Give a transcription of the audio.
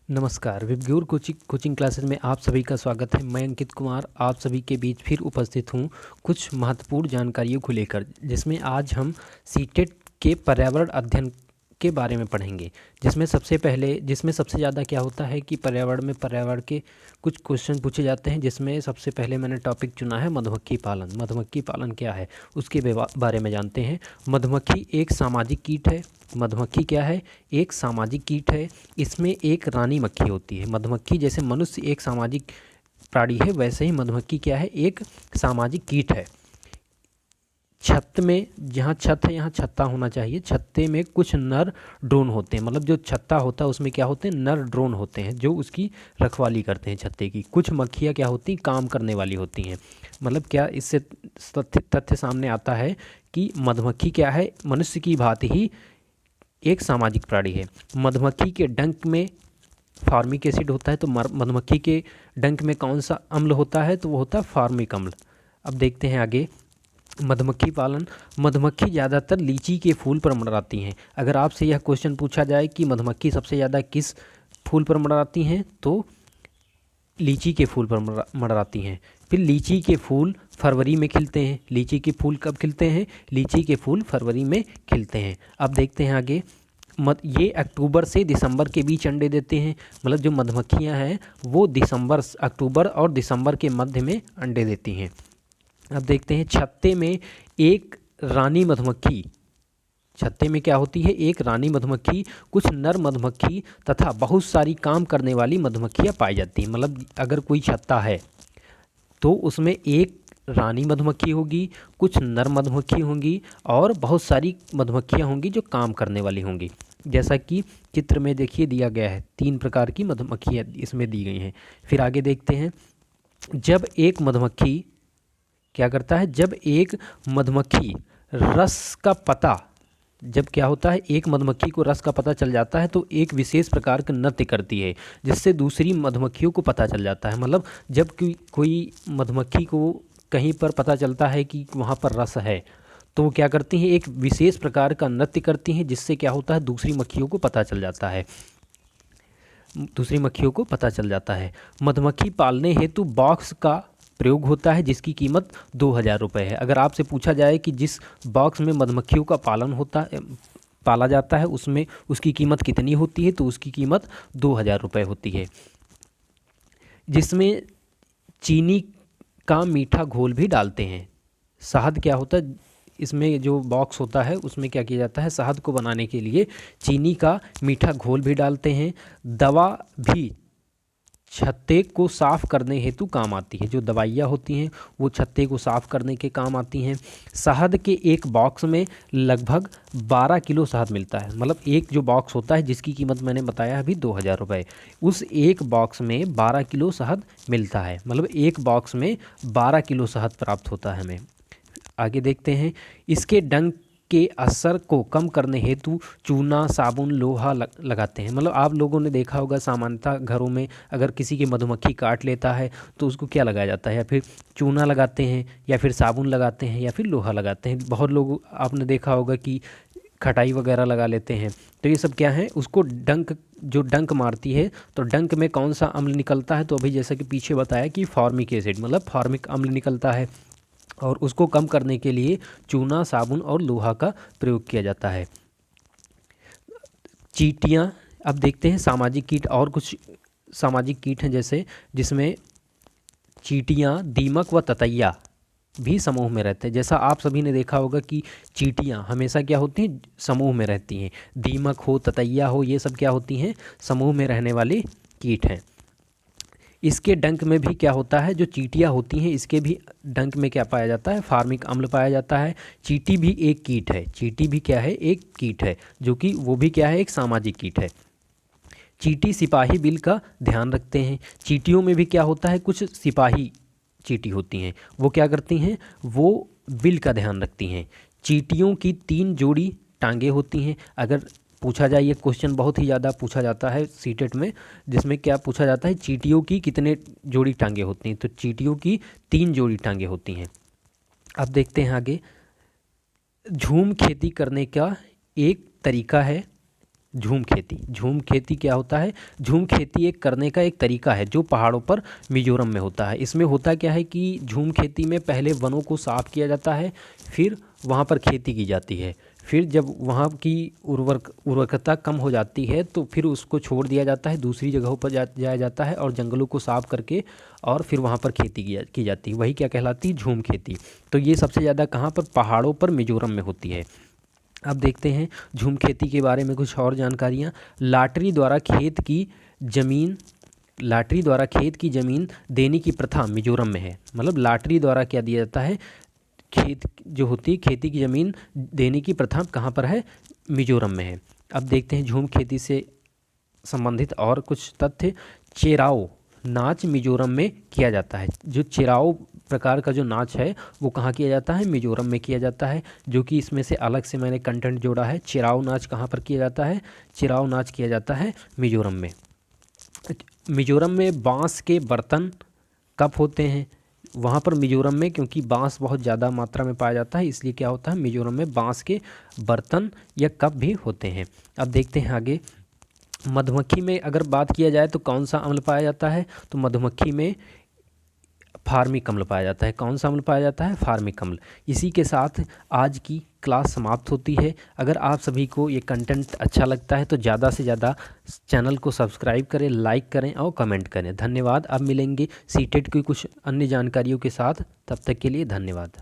नमस्कार। VIBGYOR coaching classes में आप सभी का स्वागत है। मैं अंकित कुमार आप सभी के बीच फिर उपस्थित हूँ कुछ महत्वपूर्ण जानकारियों को लेकर, जिसमें आज हम सीटेट के पर्यावरण अध्ययन के बारे में पढ़ेंगे। जिसमें सबसे ज़्यादा क्या होता है कि पर्यावरण के कुछ क्वेश्चन पूछे जाते हैं। जिसमें सबसे पहले मैंने टॉपिक चुना है मधुमक्खी पालन। मधुमक्खी पालन क्या है उसके बारे में जानते हैं। मधुमक्खी एक सामाजिक कीट है। मधुमक्खी क्या है? एक सामाजिक कीट है। इसमें एक रानी मक्खी होती है। मधुमक्खी जैसे मनुष्य एक सामाजिक प्राणी है, वैसे ही मधुमक्खी क्या है? एक सामाजिक कीट है। छत्त में, जहाँ छत है यहाँ छत्ता होना चाहिए। छत्ते में कुछ नर ड्रोन होते हैं, मतलब जो छत्ता होता है उसमें क्या होते हैं? नर ड्रोन होते हैं जो उसकी रखवाली करते हैं छत्ते की। कुछ मक्खियाँ क्या होती हैं? काम करने वाली होती हैं। मतलब क्या इससे तथ्य सामने आता है कि मधुमक्खी क्या है? मनुष्य की भांति ही एक सामाजिक प्राणी है। मधुमक्खी के डंक में फार्मिक एसिड होता है। तो मधुमक्खी के डंक में कौन सा अम्ल होता है? तो वो होता है फार्मिक अम्ल। अब देखते हैं आगे मधुमक्खी पालन। मधुमक्खी ज़्यादातर लीची के फूल पर मंडराती हैं। अगर आपसे यह क्वेश्चन पूछा जाए कि मधुमक्खी सबसे ज़्यादा किस फूल पर मंडराती हैं, तो लीची के फूल पर मंडराती हैं। फिर लीची के फूल फरवरी में खिलते हैं। लीची के फूल कब खिलते हैं? लीची के फूल फरवरी में खिलते हैं। अब देखते हैं आगे। ये अक्टूबर से दिसंबर के बीच अंडे देते हैं। मतलब जो मधुमक्खियां हैं वो अक्टूबर और दिसंबर के मध्य में अंडे देती हैं। अब देखते हैं छत्ते में एक रानी मधुमक्खी। छत्ते में क्या होती है? एक रानी मधुमक्खी, कुछ नर मधुमक्खी तथा बहुत सारी काम करने वाली मधुमक्खियाँ पाई जाती हैं। मतलब अगर कोई छत्ता है तो उसमें एक रानी मधुमक्खी होगी, कुछ नर मधुमक्खी होंगी और बहुत सारी मधुमक्खियाँ होंगी जो काम करने वाली होंगी। जैसा कि चित्र में देखिए दिया गया है, 3 प्रकार की मधुमक्खियाँ इसमें दी गई हैं। फिर आगे देखते हैं। जब एक मधुमक्खी क्या करता है? जब एक मधुमक्खी रस का पता जब क्या होता है? एक मधुमक्खी को रस का पता चल जाता है तो एक विशेष प्रकार का नृत्य करती है, जिससे दूसरी मधुमक्खियों को पता चल जाता है। मतलब जब कोई मधुमक्खी को कहीं पर पता चलता है कि वहाँ पर रस है, तो वो क्या करती हैं? एक विशेष प्रकार का नृत्य करती हैं, जिससे क्या होता है? दूसरी मक्खियों को पता चल जाता है। मधुमक्खी पालने हेतु बॉक्स का प्रयोग होता है, जिसकी कीमत 2000 रुपये है। अगर आपसे पूछा जाए कि जिस बॉक्स में मधुमक्खियों का पाला जाता है उसमें उसकी कीमत कितनी होती है, तो उसकी कीमत 2000 रुपये होती है। जिसमें चीनी का मीठा घोल भी डालते हैं। शहद क्या होता है? इसमें जो बॉक्स होता है उसमें क्या किया जाता है? शहद को बनाने के लिए चीनी का मीठा घोल भी डालते हैं। दवा भी छत्ते को साफ़ करने हेतु काम आती है। जो दवाइयाँ होती हैं वो छत्ते को साफ़ करने के काम आती हैं। शहद के एक बॉक्स में लगभग 12 किलो शहद मिलता है। मतलब एक जो बॉक्स होता है जिसकी कीमत मैंने बताया अभी 2000 रुपये, उस एक बॉक्स में 12 किलो शहद मिलता है। मतलब एक बॉक्स में 12 किलो शहद प्राप्त होता है हमें। आगे देखते हैं। इसके डंक के असर को कम करने हेतु चूना, साबुन, लोहा लगाते हैं। मतलब आप लोगों ने देखा होगा सामान्यतः घरों में अगर किसी की मधुमक्खी काट लेता है तो उसको क्या लगाया जाता है? या फिर चूना लगाते हैं, या फिर साबुन लगाते हैं, या फिर लोहा लगाते हैं। बहुत लोग आपने देखा होगा कि खटाई वगैरह लगा लेते हैं। तो ये सब क्या है? उसको जो डंक मारती है तो डंक में कौन सा अम्ल निकलता है? तो अभी जैसा कि पीछे बताया कि फॉर्मिक एसिड, मतलब फॉर्मिक अम्ल निकलता है, और उसको कम करने के लिए चूना, साबुन और लोहा का प्रयोग किया जाता है। चींटियाँ। अब देखते हैं सामाजिक कीट। और कुछ सामाजिक कीट हैं जैसे जिसमें चींटियाँ, दीमक व ततैया भी समूह में रहते हैं। जैसा आप सभी ने देखा होगा कि चींटियाँ हमेशा क्या होती हैं? समूह में रहती हैं। दीमक हो, ततैया हो, ये सब क्या होती हैं? समूह में रहने वाली कीट हैं। इसके डंक में भी क्या होता है? जो चींटियाँ होती हैं इसके भी डंक में क्या पाया जाता है? फार्मिक अम्ल पाया जाता है। चींटी भी एक कीट है। चींटी भी क्या है? एक कीट है, जो कि वो भी क्या है? एक सामाजिक कीट है। चींटी सिपाही बिल का ध्यान रखते हैं। चींटियों में भी क्या होता है? कुछ सिपाही चींटी होती हैं, वो क्या करती हैं? वो बिल का ध्यान रखती हैं। चींटियों की 3 जोड़ी टांगें होती हैं। अगर पूछा जाए, ये क्वेश्चन बहुत ही ज़्यादा पूछा जाता है सीटेट में, जिसमें क्या पूछा जाता है? चींटियों की कितने जोड़ी टांगें होती हैं? तो चींटियों की 3 जोड़ी टांगें होती हैं। अब देखते हैं आगे। झूम खेती करने का एक तरीका है। झूम खेती। झूम खेती क्या होता है? झूम खेती एक करने का एक तरीका है जो पहाड़ों पर मिजोरम में होता है। इसमें होता क्या है कि झूम खेती में पहले वनों को साफ़ किया जाता है, फिर वहाँ पर खेती की जाती है। फिर जब वहाँ की उर्वरकता कम हो जाती है तो फिर उसको छोड़ दिया जाता है, दूसरी जगहों पर जाया जाता है और जंगलों को साफ़ करके और फिर वहाँ पर खेती की जाती है। वही क्या कहलाती है? झूम खेती। तो ये सबसे ज़्यादा कहाँ पर? पहाड़ों पर मिजोरम में होती है। अब देखते हैं झूम खेती के बारे में कुछ और जानकारियाँ। लॉटरी द्वारा खेत की ज़मीन देने की प्रथा मिजोरम में है। मतलब लॉटरी द्वारा क्या दिया जाता है? खेत जो होती है, खेती की ज़मीन देने की प्रथा कहाँ पर है? मिजोरम में है। अब देखते हैं झूम खेती से संबंधित और कुछ तथ्य। चेराओ नाच मिजोरम में किया जाता है। जो चेराओ प्रकार का जो नाच है वो कहाँ किया जाता है? मिजोरम में किया जाता है। जो कि इसमें से अलग से मैंने कंटेंट जोड़ा है। चेराओ नाच कहाँ पर किया जाता है? चेराओ नाच किया जाता है मिजोरम में। मिजोरम में बांस के बर्तन कप होते हैं वहाँ पर मिजोरम में, क्योंकि बांस बहुत ज़्यादा मात्रा में पाया जाता है, इसलिए क्या होता है? मिजोरम में बांस के बर्तन या कप भी होते हैं। अब देखते हैं आगे। मधुमक्खी में अगर बात किया जाए तो कौन सा अम्ल पाया जाता है? तो मधुमक्खी में फार्मिक अम्ल पाया जाता है। कौन सा अम्ल पाया जाता है? फार्मिक अम्ल। इसी के साथ आज की क्लास समाप्त होती है। अगर आप सभी को ये कंटेंट अच्छा लगता है तो ज़्यादा से ज़्यादा चैनल को सब्सक्राइब करें, लाइक करें और कमेंट करें। धन्यवाद। अब मिलेंगे सीटेट की कुछ अन्य जानकारियों के साथ। तब तक के लिए धन्यवाद।